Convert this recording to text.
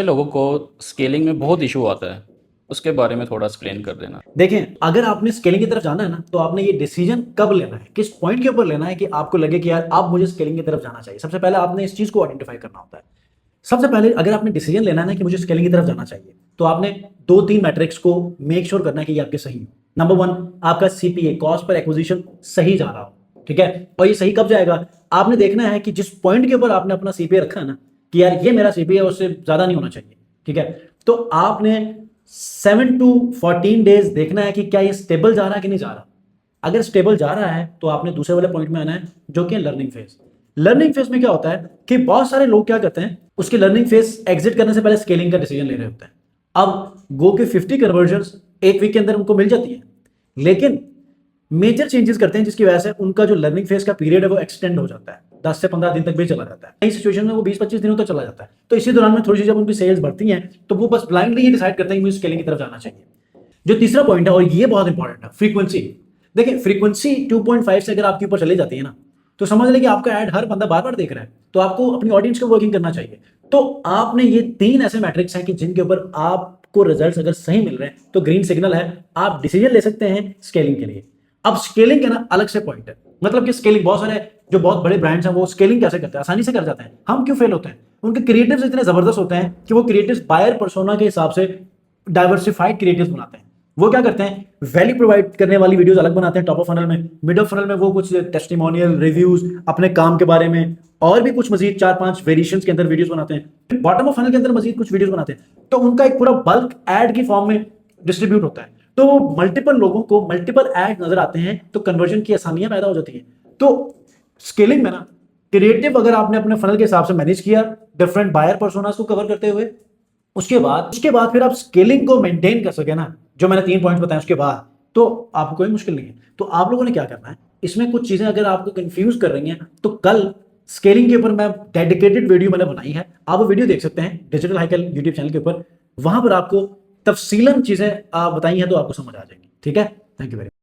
लोगों को स्केलिंग में बहुत इशू आता है, उसके बारे में थोड़ा एक्सप्लेन कर देना। देखें, अगर आपने स्केलिंग की तरफ जाना है ना, तो आपने ये डिसीजन कब लेना है, किस पॉइंट के ऊपर लेना है कि आपको लगे कि यार अब मुझे स्केलिंग की तरफ जाना चाहिए। सबसे पहले आपने इस चीज को आइडेंटिफाई करना होता है। सबसे पहले अगर आपने डिसीजन लेना है ना कि मुझे स्केलिंग की तरफ जाना चाहिए, तो आपने 2-3 मैट्रिक्स को मेक श्योर करना है कि ये आपके सही हो। नंबर 1, आपका सीपीए, कॉस्ट पर एक्विजिशन, सही जा रहा हो। ठीक है, और ये सही कब जाएगा, आपने देखना है कि जिस पॉइंट के ऊपर आपने अपना सीपीए रखा है ना कि यार ये मेरा सीपीए उससे ज्यादा नहीं होना चाहिए। ठीक है, तो आपने 7 to 14 डेज देखना है कि क्या ये स्टेबल जा रहा है कि नहीं जा रहा। अगर स्टेबल जा रहा है तो आपने दूसरे वाले पॉइंट में आना है, जो कि लर्निंग फेज। लर्निंग फेज में क्या होता है कि बहुत सारे लोग क्या करते हैं, उसके लर्निंग फेज एग्जिट करने से पहले स्केलिंग का डिसीजन ले रहे होते हैं। अब गो के 50 कन्वर्जन्स एक वीक के अंदर उनको मिल जाती है, लेकिन मेजर चेंजेस करते हैं जिसकी वजह से उनका जो लर्निंग फेज का पीरियड है वो एक्सटेंड हो जाता है, 10 से 15 दिन तक भी चला जाता है। कई सिचुएशन में वो 20-25 दिनों तक चला जाता है। तो इसी दौरान में थोड़ी सी जब उनकी सेल्स बढ़ती हैं तो वो बस ब्लाइंडली ये डिसाइड करते हैं कि मुझे स्केलिंग की तरफ जाना चाहिए। जो तीसरा पॉइंट है, और ये बहुत इंपॉर्टेंट है, फ्रीक्वेंसी। देखिए, फ्रीक्वेंसी 2.5 से अगर आपके ऊपर चली जाती है ना, तो समझ लें कि आपका ऐड हर बंदा बार बार देख रहा है, तो आपको अपनी ऑडियंस को वर्किंग करना चाहिए। तो आपने ये 3 ऐसे मैट्रिक्स हैं कि जिनके ऊपर आपको रिजल्ट्स अगर सही मिल रहे हैं तो ग्रीन सिग्नल है, आप डिसीजन ले सकते हैं स्केलिंग के लिए। अब स्केलिंग का ना अलग से पॉइंट है, मतलब कि स्केलिंग बहुत सारे जो बहुत बड़े ब्रांड्स हैं वो स्केलिंग कैसे करते हैं, आसानी से कर जाते हैं। हम क्यों फेल होते हैं, उनके क्रिएटिव्स इतने जबरदस्त होते हैं कि वो क्रिएटिव्स बायर पर्सोना के हिसाब से डाइवर्सिफाइड क्रिएटिव्स बनाते हैं। वो क्या करते हैं, वैल्यू प्रोवाइड करने वाली वीडियोस अलग बनाते हैं टॉप ऑफ फनल में, मिड ऑफ फनल में वो कुछ टेस्टिमोनियल रिव्यूज अपने काम के बारे में और भी कुछ मजीद 4-5 वेरिएशंस के अंदर वीडियोस बनाते हैं, बॉटम ऑफ फनल के अंदर मजीद कुछ वीडियोस बनाते हैं। तो उनका एक पूरा बल्क एड की फॉर्म में डिस्ट्रीब्यूट होता है, तो मल्टीपल लोगों को मल्टीपल एड नजर आते हैं, तो कन्वर्जन की आसानियां पैदा हो जाती हैं। तो स्केलिंग में ना क्रिएटिव अगर आपने अपने फनल के हिसाब से मैनेज किया, डिफरेंट बायर पर्सोनास को कवर करते हुए, उसके बाद फिर आप स्केलिंग को मेंटेन कर सके ना, जो मैंने 3 पॉइंट्स बताए उसके बाद, तो आपको कोई मुश्किल नहीं है। तो आप लोगों ने क्या करना है, इसमें कुछ चीजें अगर आपको कंफ्यूज कर रही हैं तो कल स्केलिंग के ऊपर मैं डेडिकेटेड वीडियो मैंने बनाई है, आप वो वीडियो देख सकते हैं डिजिटल हाइकल यूट्यूब चैनल के ऊपर। वहां पर आपको तफसीलन चीजें बताई हैं तो आपको समझ आ जाएंगी। ठीक है, थैंक यू वेरी मच।